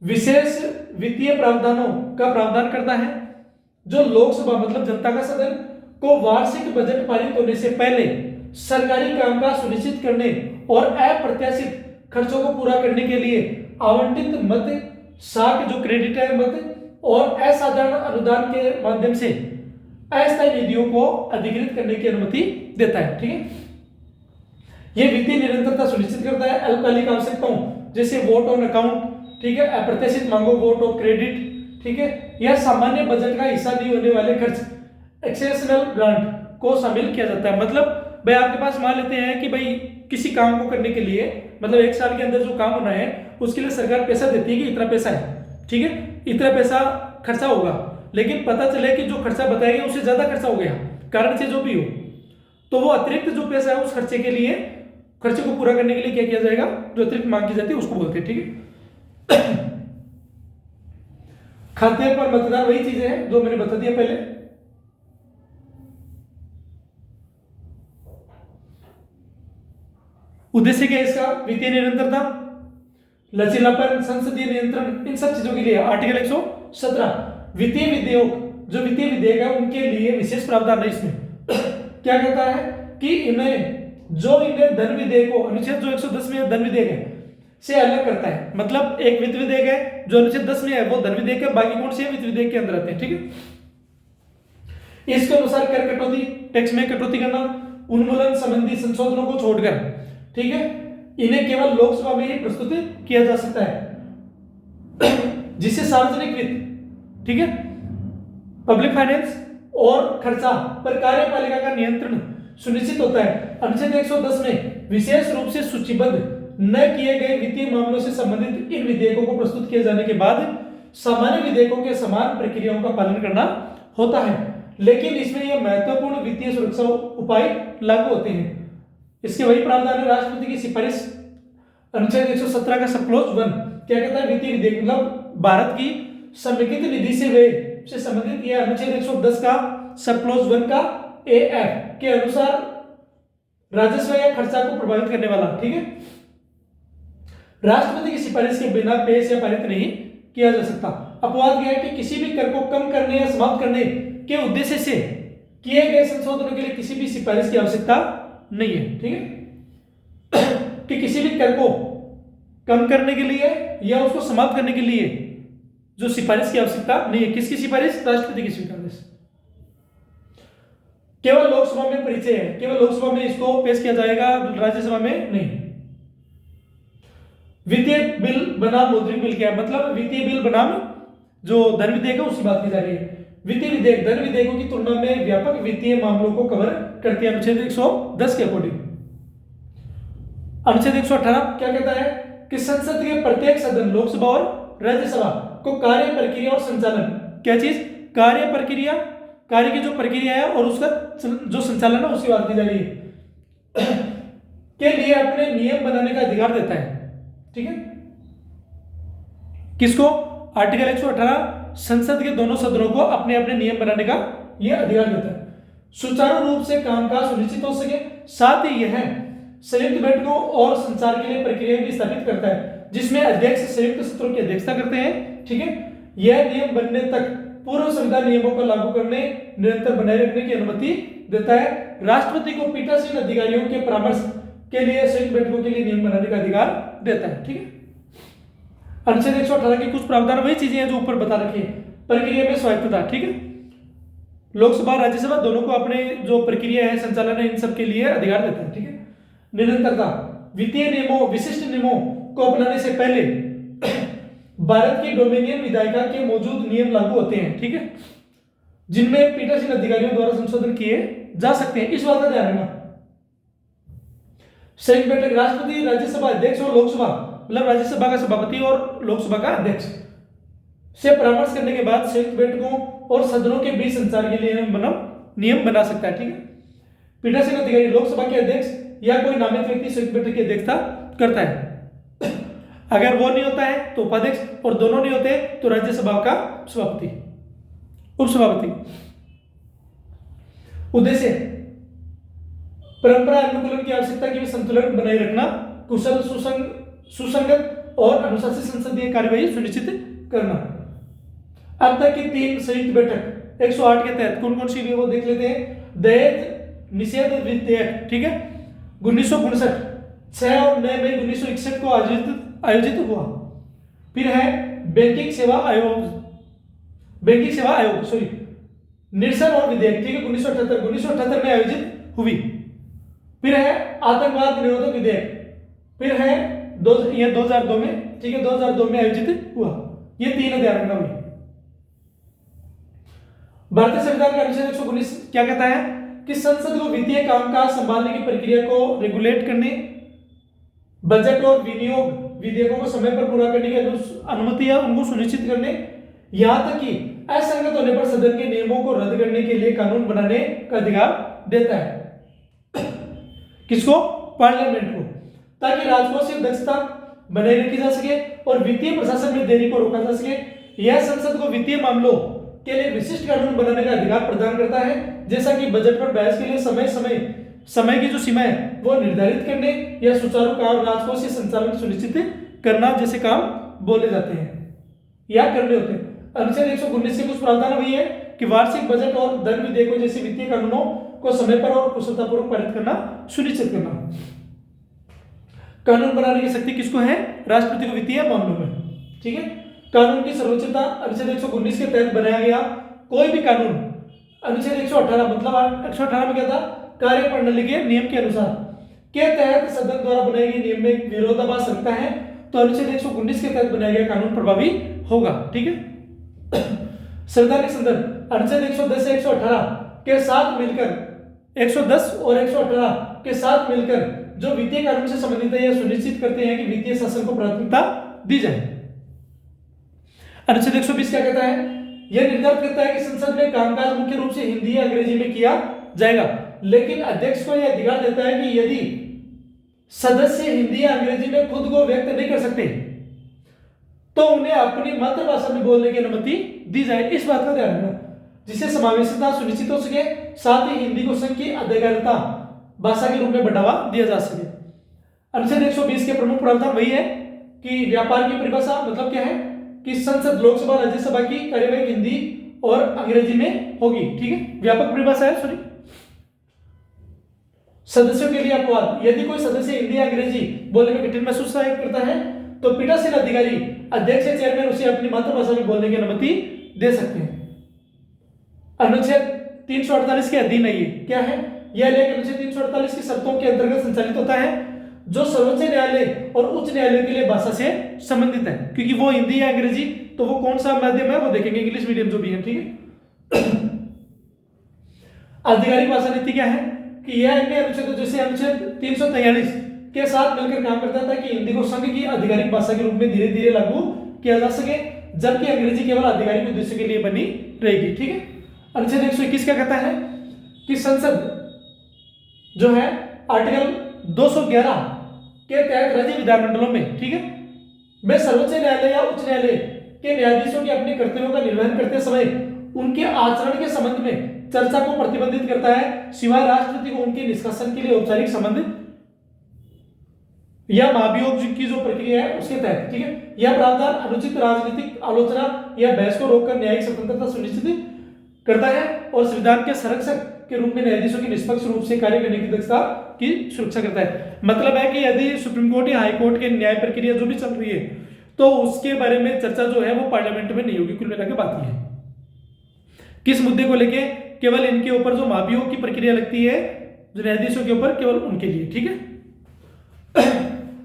विशेष वित्तीय प्रावधानों का प्रावधान करता है जो लोकसभा मतलब जनता का सदन को वार्षिक बजट पारित होने से पहले सरकारी कामकाज सुनिश्चित करने और अप्रत्याशित खर्चों को पूरा करने के लिए आवंटित मद, साख जो क्रेडिट है मद और असाधारण अनुदान के माध्यम से अस्थायी निधियों को अधिकृत करने की अनुमति देता है। ठीक है, यह वित्तीय निरंतरता सुनिश्चित करता है। अल्पकालिक आवश्यकताओं जैसे वोट ऑन अकाउंट, ठीक है, अप्रत्याशित मांगों वोट ऑफ क्रेडिट, ठीक है, या सामान्य बजट का हिस्सा नहीं होने वाले खर्च एक्सेप्शनल ग्रांट को शामिल किया जाता है। मतलब भाई आपके पास मान लेते हैं कि भाई किसी काम को करने के लिए मतलब 1 साल के अंदर जो काम होना है उसके लिए सरकार पैसा देती है कि इतना पैसा है, ठीक है, इतना पैसा खर्चा होगा, लेकिन पता चले कि जो खर्चा बताया गया उससे ज्यादा खर्चा हो गया कारण से जो भी हो, तो वो अतिरिक्त जो पैसा है उस खर्चे के लिए, खर्चे को पूरा करने के लिए क्या किया जाएगा, जो अतिरिक्त मांग की जाती है उसको बोलते हैं। ठीक है, खाते पर मतदान वही चीजें हैं जो मैंने बता दिया पहले। उद्देश्य क्या है इसका, वित्तीय निरंतरता, लचीलापन, संसदीय नियंत्रण, इन सब चीजों के लिए आर्टिकल 117 वित्तीय विधेयक, जो वित्तीय विधेयक है उनके लिए विशेष प्रावधान है। इसमें क्या कहता है कि इन्हें धन विधेयकों, अनुच्छेद जो 110 में धन विधेयक है से अलग करता है। मतलब एक वित्त विधेयक है जो अनुच्छेद 10 में है वो धन विधेयक है, बाकी कौन से वित्त विधेयक के अंदर आते हैं। ठीक है, इसके अनुसार कर कटौती, टैक्स में कटौती करना, उन्मूलन संबंधी संशोधनों को छोड़कर, ठीक है, इन्हें केवल लोकसभा में ही प्रस्तुत किया जा सकता है, जिससे सार्वजनिक वित्त, ठीक है, पब्लिक फाइनेंस और खर्चा पर कार्यपालिका का नियंत्रण सुनिश्चित होता है। अनुच्छेद 110 में विशेष रूप से सूचीबद्ध न किए गए वित्तीय मामलों से संबंधित इन विधेयकों को प्रस्तुत किए जाने के बाद सामान्य विधेयकों के समान प्रक्रियाओं का पालन करना होता है, लेकिन इसमें यह महत्वपूर्ण वित्तीय सुरक्षा उपाय लागू होते हैं। इसके वही प्रावधान है राष्ट्रपति की सिफारिश, अनुच्छेद 117 का सब क्लॉज 1 क्या कहता है, वित्तीय विधेयक मतलब भारत की समेकित निधि से व्यय से संबंधित यह अनुच्छेद 110 का सब क्लॉज 1 का एफ के अनुसार राजस्व या खर्चा को प्रभावित करने वाला, ठीक है, राष्ट्रपति की सिफारिश के बिना पेश या पारित नहीं किया जा सकता। अपवाद यह है कि किसी भी कर को कम करने या समाप्त करने के उद्देश्य से किए गए संशोधनों के लिए किसी भी सिफारिश की आवश्यकता नहीं है। ठीक है, कि किसी भी कर को कम करने के लिए या उसको समाप्त करने के लिए जो सिफारिश की आवश्यकता नहीं है। किसकी सिफारिश, राष्ट्रपति की सिफारिश। केवल लोकसभा में परिचय है, केवल लोकसभा में इसको पेश किया जाएगा, राज्यसभा में नहीं। वित्तीय बिल बनाम मौद्रिक बिल क्या है, मतलब वित्तीय बिल बनाम जो धन विधेयक है उसकी बात की जा रही है। वित्तीय विधेयक धन विधेयकों की तुलना में व्यापक वित्तीय मामलों को कवर करती है, अनुच्छेद 110 के अकॉर्डिंग। अनुच्छेद 118 क्या कहता है कि संसद के प्रत्येक सदन, लोकसभा और राज्यसभा को कार्य प्रक्रिया और संचालन, क्या चीज, कार्य प्रक्रिया, कार्य की जो प्रक्रिया है और उसका जो संचालन है उसकी बात की जा रही है, के लिए अपने नियम बनाने का अधिकार देता है। ठीक है, किसको, आर्टिकल 118 संसद के दोनों सदनों को अपने अपने नियम बनाने का यह अधिकार देता है। सुचारू रूप से कामकाज सुनिश्चित हो सके, साथ ही यह संयुक्त बैठकों और संचार के लिए प्रक्रिया भी स्थापित करता है। जिसमें अध्यक्ष संयुक्त सत्रों की अध्यक्षता करते हैं। ठीक है, यह नियम बनने तक पूर्व संविधान नियमों को लागू करने, निरंतर बनाए रखने की अनुमति देता है। राष्ट्रपति को पीठासीन अधिकारियों के परामर्श के लिए संयुक्त बैठकों के लिए नियम बनाने का अधिकार देता है। ठीक है, अनुच्छेद 118 के कुछ प्रावधान वही चीजें हैं जो ऊपर बता रखी है। प्रक्रिया में स्वायत्तता, ठीक है, लोकसभा राज्यसभा दोनों को अपने जो प्रक्रिया है, संचालन है, इन सब के लिए अधिकार देता है। ठीक है, निरंतरता, वित्तीय नियमों, विशिष्ट नियमों को अपनाने से पहले भारत की डोमिनियन विधायिका के मौजूद नियम लागू होते हैं। ठीक है, जिनमें पीठासीन अधिकारियों द्वारा संशोधन किए जा सकते हैं। इस बात का ध्यान रखना। संयुक्त बैठक राष्ट्रपति, राज्यसभा अध्यक्ष और लोकसभा, मतलब राज्यसभा का सभापति और लोकसभा का अध्यक्ष से परामर्श करने के बाद संयुक्त बैठकों और सदनों के बीच संचार के लिए नियम बना सकता है। ठीक है, पीठासीन अधिकारी लोकसभा के अध्यक्ष या कोई नामित व्यक्ति संयुक्त बैठक की अध्यक्षता करता है। अगर वो नहीं होता है तो उपाध्यक्ष, और दोनों नहीं होते तो राज्यसभा का सभापति, उपसभापति। उद्देश्य परंपरा अनुकूलन की आवश्यकता की संतुलन बनाए रखना, कुशल, सुसंगत और अनुशासित संसदीय कार्यवाही सुनिश्चित करना। अब तक की 3 संयुक्त बैठक 108 के तहत कौन कौन सी भी वो देख लेते हैं। दहेज निषेध विधेयक, ठीक है, 1959, 6 और 9 मई 1961 को आयोजित हुआ। फिर है बैंकिंग सेवा आयोग सॉरी निरसन और विधेयक, ठीक है, 1978 में आयोजित हुई। फिर है आतंकवाद निरोधक विधेयक, फिर है 2002 में, ठीक है, 2002 में आयोजित हुआ। ये 3 ध्यान रखना हुई। भारतीय संविधान का अनुच्छेद 119 क्या कहता है कि संसद को वित्तीय कामकाज संभालने की प्रक्रिया को रेगुलेट करने, बजट और विनियोग विधेयकों को समय पर पूरा करने की अनुमति है, उनको सुनिश्चित करने, यहां तक कि असंगत होने पर सदन के नियमों को रद्द करने के लिए कानून बनाने का अधिकार देता है। किसको? पार्लियामेंट को, ताकि राजकोषीय दक्षता बनाए रखी जा सके और वित्तीय प्रशासन में देरी को रोका जा सके। यह संसद को वित्तीय मामलों के लिए विशिष्ट कानून बनाने का अधिकार प्रदान करता है, जैसा कि बजट पर बहस के लिए समय की जो सीमा है वो निर्धारित करने या सुचारू काम राजकोषीय संचालन सुनिश्चित करना जैसे काम बोले जाते हैं या करने होते हैं। अनुच्छेद 119 के कुछ प्रावधान वही है कि वार्षिक बजट और धन विधेयकों जैसे वित्तीय कानूनों को समय पर और कुशलतापूर्वक पारित करना सुनिश्चित करना। कानून बनाने की शक्ति किसको है? राष्ट्रपति को वित्तीय मामलों में। ठीक है, कानून की सर्वोच्चता अनुच्छेद 119 के तहत बनाया गया कोई भी कानून, अनुच्छेद 118 मतलब 118 में क्या था? कार्य प्रणाली के नियम के अनुसार के तहत सदन द्वारा बनाए गए नियम में विरोधाभास रखता है तो अनुच्छेद 119 के तहत बनाया गया कानून प्रभावी होगा। ठीक है, संवैधानिक संदर्भ अनुच्छेद 110 से 118 के साथ मिलकर 110 और 118 के साथ मिलकर जो वित्तीय कानून से संबंधित है यह सुनिश्चित करते हैं कि वित्तीय शासन को प्राथमिकता दी जाए। अनुच्छेद 120 क्या कहता है? यह निर्धारित करता है कि संसद में कामकाज मुख्य रूप से हिंदी या अंग्रेजी में किया जाएगा, लेकिन अध्यक्ष को यह अधिकार देता है कि यदि सदस्य हिंदी या अंग्रेजी में खुद को व्यक्त नहीं कर सकते तो उन्हें अपनी मातृभाषा में बोलने की अनुमति दी जाए। इस बात का ध्यान रखना, जिससे समावेशिता सुनिश्चित हो सके, साथ ही हिंदी को संघ की आधिकारिता भाषा के रूप में बढ़ावा दिया जा सके। अनुच्छेद 120 के प्रमुख प्रावधान वही है कि व्यापार की परिभाषा मतलब क्या है कि संसद, लोकसभा, राज्यसभा की कार्यवाही हिंदी और अंग्रेजी में होगी। ठीक है, व्यापक परिभाषा है। सॉरी, सदस्यों के लिए अपवाद, यदि कोई सदस्य हिंदी या अंग्रेजी बोलने में कठिन महसूस करता है तो पीठासीन अधिकारी, अध्यक्ष या चेयरमैन उसे अपनी मातृभाषा में बोलने की अनुमति दे सकते हैं। अनुच्छेद 348 के अधीन है ये क्या है? यह लेख अनुच्छेद 348 की शर्तों के अंतर्गत संचालित होता है जो सर्वोच्च न्यायालय और उच्च न्यायालय के लिए भाषा से संबंधित है, क्योंकि वो हिंदी या अंग्रेजी तो वो कौन सा माध्यम है वो देखेंगे, इंग्लिश मीडियम जो भी है। ठीक है, आधिकारिक भाषा नीति क्या है कि यह अन्य अनुच्छेद जैसे अनुच्छेद 343 के साथ मिलकर काम करता था कि हिंदी को संघ की आधिकारिक भाषा के रूप में धीरे धीरे लागू किया जा सके, जबकि अंग्रेजी केवल आधिकारिक उद्देश्य के लिए बनी रहेगी। ठीक है, अनुच्छेद 121 क्या कहता है कि संसद जो है आर्टिकल 211 के तहत राज्य विधानमंडलों में, ठीक है, में सर्वोच्च न्यायालय या उच्च न्यायालय के न्यायाधीशों के अपने कर्तव्यों का निर्वहन करते समय उनके आचरण के संबंध में चर्चा को प्रतिबंधित करता है, सिवाय राष्ट्रपति को उनके निष्कासन के लिए औपचारिक संबंध या महाभियोग की जो प्रक्रिया है उसके तहत, ठीक है। यह प्रावधान अनुचित राजनीतिक आलोचना या बहस को रोककर न्यायिक स्वतंत्रता सुनिश्चित करता है और संविधान के संरक्षक के रूप में न्यायाधीशों की निष्पक्ष रूप से कार्य करने की दक्षता की सुरक्षा करता है। मतलब है कि यदि सुप्रीम कोर्ट या हाई कोर्ट के न्याय प्रक्रिया जो भी चल रही है तो उसके बारे में चर्चा जो है वो पार्लियामेंट में नहीं होगी। कुल मिलाकर बात यह है किस मुद्दे को लेके, केवल इनके ऊपर जो महाभियोग की प्रक्रिया लगती है जो न्यायाधीशों के ऊपर, केवल उनके लिए, ठीक है।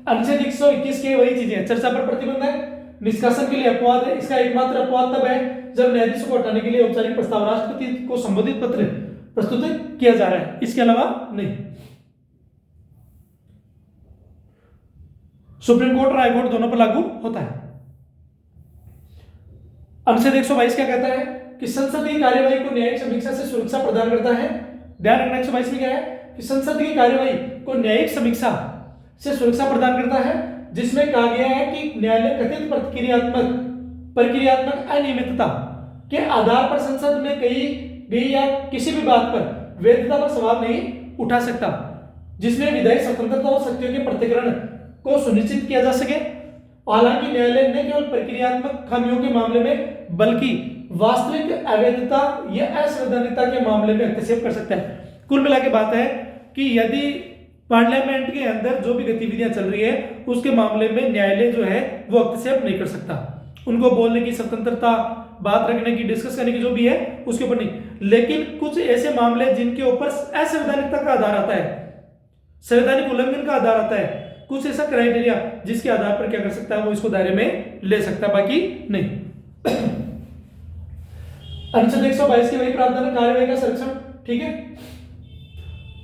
अनुच्छेद 121 के वही चीजें, चर्चा पर प्रतिबंध है, निष्कासन के लिए अपवाद है। इसका एकमात्र अपवाद तब है जब न्यायाधीशों को हटाने के लिए औपचारिक प्रस्ताव राष्ट्रपति को संबोधित पत्र प्रस्तुत किया जा रहा है, इसके अलावा नहीं। सुप्रीम कोर्ट और हाई कोर्ट दोनों पर लागू होता है। अनुच्छेद 122 क्या कहता है कि संसद की कार्यवाही को न्यायिक समीक्षा से सुरक्षा प्रदान करता है। ध्यान रखना 122 में क्या है कि संसद की कार्यवाही को न्यायिक समीक्षा से सुरक्षा प्रदान करता है, जिसमें कहा गया है कि न्यायालय कथित प्रक्रियात्मक अनियमितता के आधार पर संसद में कही गई या किसी भी बात पर वैधता पर सवाल नहीं उठा सकता, जिसमें विधायी स्वतंत्रता और शक्तियों के प्रतिकरण को सुनिश्चित किया जा सके। हालांकि न्यायालय न केवल प्रक्रियात्मक खामियों के मामले में बल्कि वास्तविक अवैधता या असंवैधानिकता के मामले में हस्तक्षेप कर सकता है। कुल मिला के बात है कि यदि पार्लियामेंट के अंदर जो भी गतिविधियां चल रही है उसके मामले में न्यायालय जो है वो हस्तक्षेप नहीं कर सकता। उनको बोलने की स्वतंत्रता, बात रखने की, डिस्कस करने की जो भी है उसके ऊपर नहीं। लेकिन कुछ ऐसे मामले जिनके ऊपर असंवैधानिकता का आधार आता है, संवैधानिक उल्लंघन का आधार आता है, कुछ ऐसा क्राइटेरिया जिसके आधार पर क्या कर सकता है वो इसको दायरे में ले सकता है, बाकी नहीं। अनुच्छेद 122 के वही प्रावधान कार्यवाही का संरक्षण, ठीक है,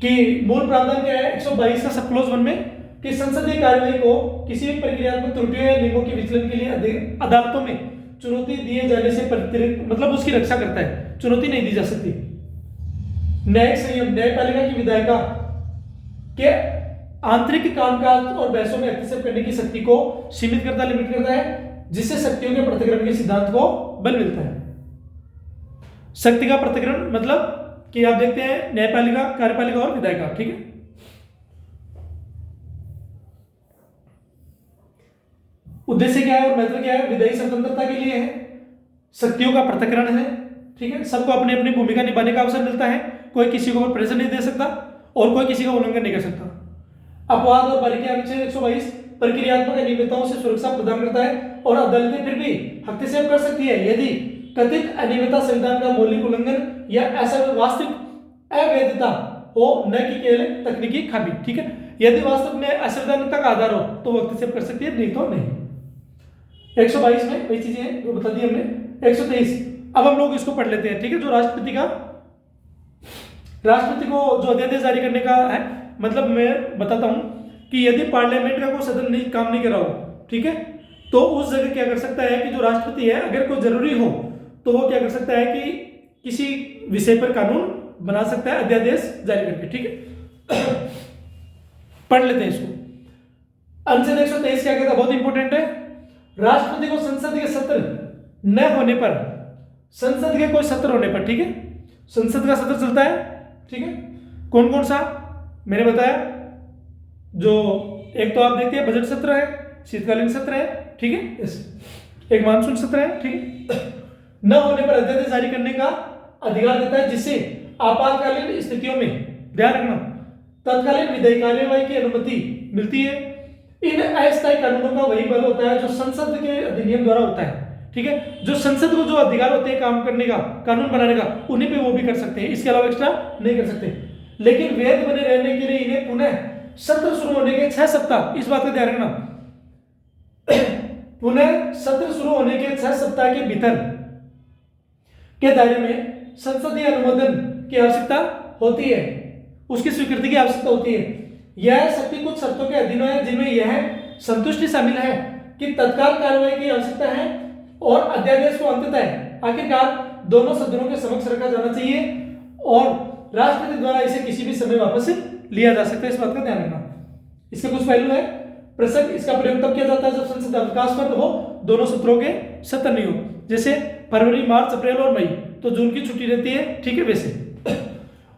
कि मूल प्रावधान क्या है 122 का सब क्लोज 1 में कि संसदीय कार्यवाही को किसी भी प्रक्रियात्मक त्रुटियों या नियमों के विचलन के लिए अदालतों में चुनौती दिए जाने से मतलब उसकी रक्षा करता है, चुनौती नहीं दी जा सकती। न्यायिक संयम, न्यायपालिका की विधायिका के आंतरिक कामकाज और बहसों में हस्तक्षेप करने की शक्ति को सीमित करता, लिमिट करता है, जिससे शक्तियों के प्रतिकरण के सिद्धांत को बल मिलता है। शक्ति का प्रतिकरण मतलब कि आप देखते हैं न्यायपालिका, कार्यपालिका और विधायिका, ठीक है। उद्देश्य क्या है और महत्व क्या है? विधायी स्वतंत्रता के लिए है, शक्तियों का पृथक्करण है, ठीक है, सबको अपनी अपनी भूमिका निभाने का अवसर मिलता है, कोई किसी को प्रेशर नहीं दे सकता और कोई किसी का उल्लंघन नहीं कर सकता। अपवाद और बारीकी अनुच्छेद 122 प्रक्रियात्मक अनियमितताओं से सुरक्षा प्रदान करता है और अदालतें फिर भी हस्तक्षेप कर सकती है यदि कथित अनियमितता संविधान का मौलिक उल्लंघन या ऐसा वास्तविक अवैधता हो, न कि केवल तकनीकी खामी, ठीक है। यदि वास्तव में असंवैधानिकता का आधार हो तो वो हस्तक्षेप कर सकती है, नहीं तो नहीं। 122 में वही चीजें हैं जो बता दी हमने। 123 अब हम लोग इसको पढ़ लेते हैं, ठीक है। जो राष्ट्रपति को जो अध्यादेश जारी करने का है, मतलब मैं बताता हूं कि यदि पार्लियामेंट का कोई सदन नहीं काम नहीं कर रहा हो, ठीक है, तो उस जगह क्या कर सकता है कि जो राष्ट्रपति है अगर कोई जरूरी हो तो वो क्या कर सकता है कि किसी विषय पर कानून बना सकता है अध्यादेश जारी करके, ठीक है। पढ़ लेते हैं इसको। अनुच्छेद 123 क्या कहता है, बहुत इंपॉर्टेंट है। राष्ट्रपति को संसद के सत्र न होने पर, संसद के कोई सत्र होने पर, ठीक है, संसद का सत्र चलता है, ठीक है, कौन कौन सा मैंने बताया, जो एक तो आप देखते हैं बजट सत्र है, शीतकालीन सत्र है, ठीक है, एक मानसून सत्र है, ठीक है, न होने पर अध्यादेश जारी करने का अधिकार देता है, जिससे आपातकालीन स्थितियों में, ध्यान रखना, तत्कालीन विधायी कार्यवाही की अनुमति मिलती है। इन अस्थायी कानूनों का वही बल होता है जो संसद के अधिनियम द्वारा होता है, ठीक है। जो संसद को जो अधिकार होते हैं काम करने का, कानून बनाने का, उन्हीं पे वो भी कर सकते हैं, इसके अलावा एक्स्ट्रा नहीं कर सकते। लेकिन वैध बने रहने के लिए इन्हें पुनः सत्र शुरू होने के 6 सप्ताह, इस बात का ध्यान रखना, पुनः सत्र शुरू होने के 6 सप्ताह के भीतर के दायरे में संसदीय अनुमोदन की आवश्यकता होती है, उसकी स्वीकृति की आवश्यकता होती है। यह शक्ति कुछ शर्तों के अधीन है, जिनमें यह संतुष्टि शामिल है कि तत्काल कार्रवाई की आवश्यकता है और अध्यादेश को अंततः आखिरकार दोनों सदनों के समक्ष रखा जाना चाहिए और राष्ट्रपति द्वारा इसे किसी भी समय वापस लिया जा सकता है, इस बात का ध्यान रखना। इसके कुछ पहलू है। प्रसंग, इसका प्रयोग तब किया जाता है जब संसद अवकाश पर हो, दोनों सत्रों के सत्र नहीं हो, जैसे फरवरी, मार्च, अप्रैल और मई, तो जून की छुट्टी रहती है, ठीक है, वैसे,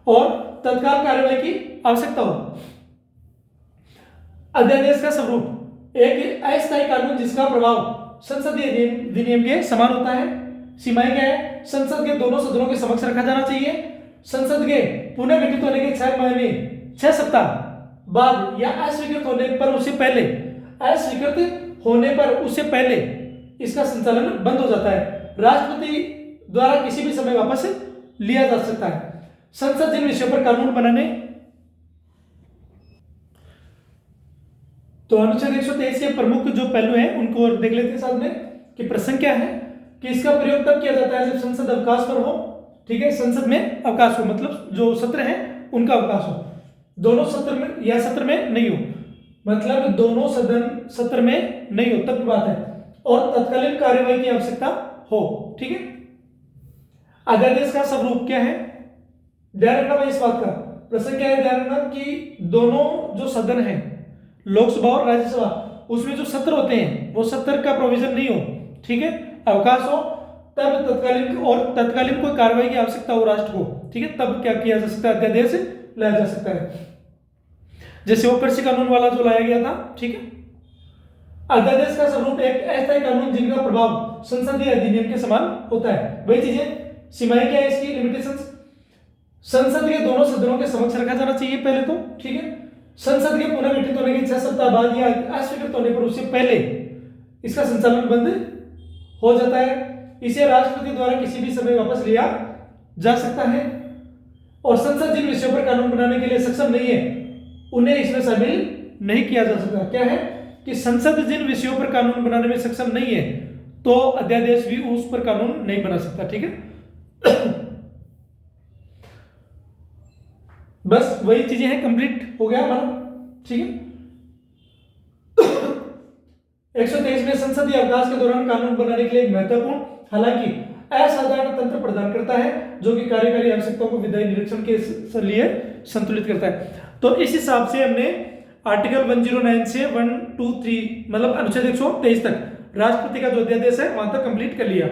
और तत्काल कार्यवाही की आवश्यकता हो। अध्यादेश का स्वरूप एक अस्थायी कानून जिसका प्रभाव संसदीय विनियम के समान होता है। सीमाएं क्या है? संसद के दोनों सदनों के समक्ष रखा जाना चाहिए। संसद के पुनः गठित होने के 6 महीने 6 सप्ताह बाद या अस्वीकृत होने पर उससे पहले इसका संचालन बंद हो जाता है। राष्ट्रपति द्वारा किसी भी समय वापस लिया जा सकता है। संसद जिन विषयों पर कानून बनाने तो अनुच्छेद 123 के प्रमुख जो पहलू हैं उनको देख लेते हैं साथ में कि प्रसंग क्या है कि इसका प्रयोग तब किया जाता है जब संसद अवकाश पर हो। ठीक है, संसद में अवकाश हो मतलब जो सत्र है उनका अवकाश हो, दोनों सत्र में या सत्र में नहीं हो, मतलब दोनों सदन सत्र में नहीं हो तब की बात है, और तत्कालीन कार्यवाही की आवश्यकता हो। ठीक है, अध्यादेश का स्वरूप क्या है? ध्यान रखना भाई इस बात का। प्रश्न क्या है? ध्यान रखना कि दोनों जो सदन है लोकसभा और राज्यसभा उसमें जो सत्र होते हैं वो सत्र का प्रोविजन नहीं हो। ठीक है, अवकाश हो तब तत्कालीन कोई कार्रवाई की आवश्यकता हो राष्ट्र को। ठीक है, तब क्या किया जा सकता है? अध्यादेश लाया जा सकता है, जैसे वो कृषि कानून वाला जो लाया गया था। ठीक है, अध्यादेश का स्वरूप एक अस्थायी कानून जिनका प्रभाव संसदीय अधिनियम के समान होता है। वही चीजें, सीमाएं क्या है इसकी, लिमिटेशंस। संसद के दोनों सदनों के समक्ष रखा जाना चाहिए पहले तो। ठीक है, संसद के पुनः गठित होने के 6 सप्ताह बाद या अस्वीकृत होने पर उससे पहले इसका संचालन बंद हो जाता है। इसे राष्ट्रपति द्वारा किसी भी समय वापस लिया जा सकता है, और संसद जिन विषयों पर कानून बनाने के लिए सक्षम नहीं है उन्हें इसमें शामिल नहीं किया जा सकता। क्या है कि संसद जिन विषयों पर कानून बनाने में सक्षम नहीं है तो अध्यादेश भी उस पर कानून नहीं बना सकता। ठीक है, बस वही चीजें हैं, कंप्लीट हो गया हमारा। ठीक है, 123 में संसदीय अवकाश के दौरान कानून बनाने के लिए एक महत्वपूर्ण हालांकि असाधारण तंत्र प्रदान करता है जो कि कार्यकारी आवश्यकताओं को विधायी निरीक्षण के लिए संतुलित करता है। तो इस हिसाब से हमने आर्टिकल 109 से 123 मतलब अनुच्छेद 123 तक राष्ट्रपति का जो अध्यादेश है वहां तक कंप्लीट कर लिया।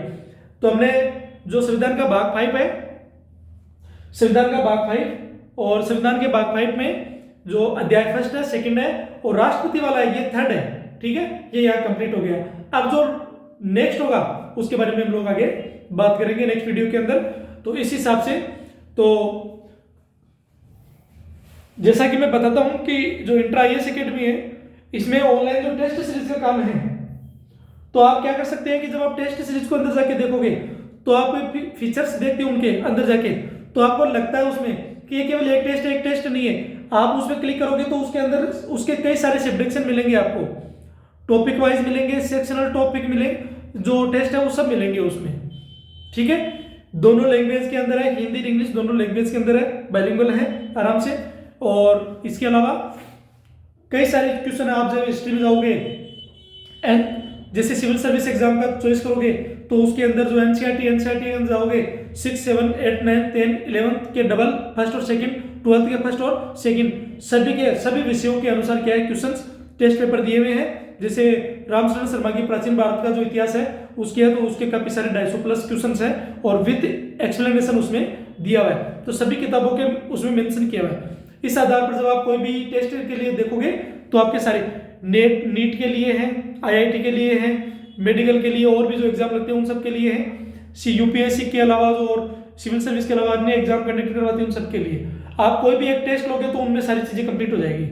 तो हमने जो संविधान का भाग 5 है, संविधान का भाग 5 और संविधान के भाग 5 में जो अध्याय फर्स्ट है, सेकंड है और राष्ट्रपति वाला है ये थर्ड है। ठीक है, ये यहाँ कंप्लीट हो गया। अब जो नेक्स्ट होगा उसके बारे में हम लोग आगे बात करेंगे नेक्स्ट वीडियो के अंदर। तो इस हिसाब से तो जैसा कि मैं बताता हूं कि जो इंट्रा आईएएस एकेडमी है इसमें ऑनलाइन जो टेस्ट सीरीज का काम है, तो आप क्या कर सकते हैं कि जब आप टेस्ट सीरीज को अंदर जाके देखोगे तो आप फीचर्स देखते हो उनके अंदर जाके, तो आपको लगता है उसमें कि ये केवल एक टेस्ट नहीं है। आप उसमें क्लिक करोगे तो उसके अंदर उसके कई सारे सब्जेक्शन मिलेंगे आपको, टॉपिक वाइज मिलेंगे, सेक्शनल टॉपिक मिलेंगे, जो टेस्ट है वो सब मिलेंगे उसमें। ठीक है, दोनों लैंग्वेज के अंदर है, हिंदी इंग्लिश दोनों लैंग्वेज के अंदर है, बाइलिंगुअल है आराम से। और इसके अलावा कई सारे क्वेश्चन आप जब हिस्ट्री में जाओगे एंड जैसे सिविल सर्विस एग्जाम का चॉइस करोगे तो उसके अंदर जो एनसीईआरटी के अंदर जाओगे 6, 7, 8, 9, 10, 11 के डबल फर्स्ट और सेकंड, 12th के फर्स्ट और सेकंड सभी विषयों के अनुसार क्या है क्वेश्चंस टेस्ट पेपर दिए हुए हैं। जैसे रामचंद्र शर्मा की प्राचीन भारत का जो इतिहास है उसके है तो उसके काफी सारे 250+ क्वेश्चंस हैं और विद एक्सप्लेनेशन उसमें दिया हुआ है, तो सभी किताबों के उसमें मेंशन किया हुआ है। इस आधार पर जब आप कोई भी टेस्ट के लिए देखोगे तो आपके सारे नीट के लिए हैं, आईआईटी के लिए हैं, मेडिकल के लिए और भी जो एग्जाम लगते हैं उन सब के लिए हैं, यूपीएससी के अलावा जो और सिविल सर्विस के अलावा अन्य एग्जाम कंडक्ट करवाते हैं उन सब के लिए आप कोई भी एक टेस्ट लोगे तो उनमें सारी चीजें कंप्लीट हो जाएगी।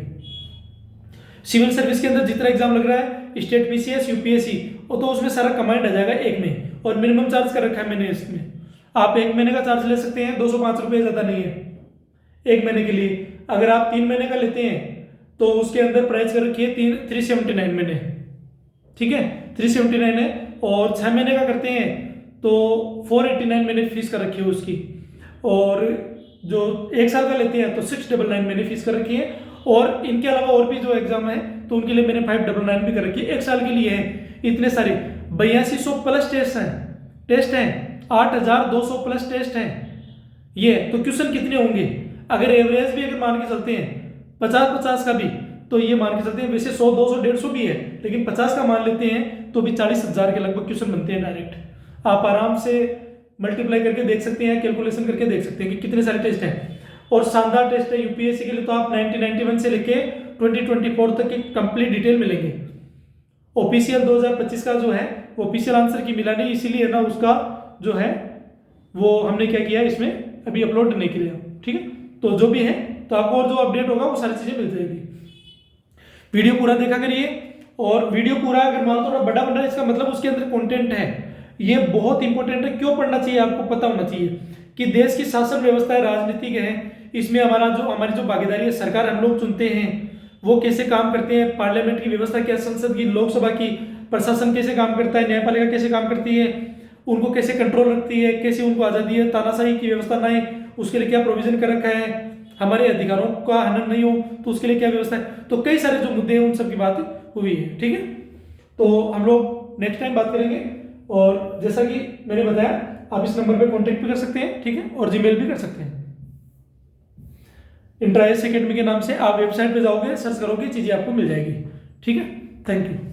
सिविल सर्विस के अंदर जितना एग्जाम लग रहा है स्टेट पीसीएस यूपीएससी और तो उसमें सारा कमांड आ जाएगा एक में, और मिनिमम चार्ज कर रखा है मैंने इसमें, आप 1 महीने का चार्ज ले सकते हैं, 205 रुपये ज्यादा नहीं है 1 महीने के लिए। अगर आप 3 महीने का लेते हैं तो उसके अंदर प्राइस कर रखी है 379 महीने। ठीक है, 379 है, और 6 महीने का करते हैं तो 489 महीने फीस कर रखी है उसकी, और जो 1 साल का लेते हैं तो 699 महीने फीस कर रखी है, और इनके अलावा और भी जो एग्जाम है तो उनके लिए मैंने 599 भी कर रखी है 1 साल के लिए है। इतने सारे 8200+ टेस्ट हैं 8200+ टेस्ट हैं ये, तो क्वेश्चन कितने होंगे अगर एवरेज भी अगर मान के चलते हैं 50-50 का भी, तो ये मान के चलते हैं वैसे 100, 200, 150 भी है लेकिन 50 का मान लेते हैं तो भी 40,000 के लगभग क्वेश्चन बनते हैं डायरेक्ट। आप आराम से मल्टीप्लाई करके देख सकते हैं, कैलकुलेशन करके देख सकते हैं कि कितने सारे टेस्ट हैं, और शानदार टेस्ट है यूपीएससी के लिए। तो आप 90, 91 से लेके 2024 तक की कंप्लीट डिटेल मिलेंगे। ऑफिशियल 2025 का जो है ऑफिशियल आंसर की मिला नहीं, इसीलिए ना उसका जो है वो हमने क्या किया इसमें अभी अपलोड नहीं किया। ठीक है, तो जो भी है तो आपको और जो अपडेट होगा वो सारी चीज़ें मिल जाएगी। वीडियो पूरा देखा करिए, और वीडियो पूरा अगर मान लो थोड़ा बड़ा बन रहा है इसका मतलब उसके अंदर कंटेंट है, ये बहुत इंपॉर्टेंट है। क्यों पढ़ना चाहिए आपको पता होना चाहिए कि देश की शासन व्यवस्था है, राजनीतिक है, इसमें हमारी जो भागीदारी है, सरकार हम लोग चुनते हैं, वो कैसे काम करते हैं, पार्लियामेंट की व्यवस्था क्या, संसद की, लोकसभा की, प्रशासन कैसे काम करता है, न्यायपालिका कैसे काम करती है, उनको कैसे कंट्रोल रखती है, कैसे उनको आज़ादी है, तानाशाही की व्यवस्था ना है उसके लिए क्या प्रोविजन कर रखा है, हमारे अधिकारों का हनन नहीं हो तो उसके लिए क्या व्यवस्था है। तो कई सारे जो मुद्दे हैं उन सब की बात हुई है। ठीक है, तो हम लोग नेक्स्ट टाइम बात करेंगे, और जैसा कि मैंने बताया आप इस नंबर पे कांटेक्ट भी कर सकते हैं। ठीक है, और जीमेल भी कर सकते हैं। इंट्राएस एकेडमी के नाम से आप वेबसाइट पे जाओगे, सर्च करोगे, चीज़ें आपको मिल जाएगी। ठीक है, थैंक यू।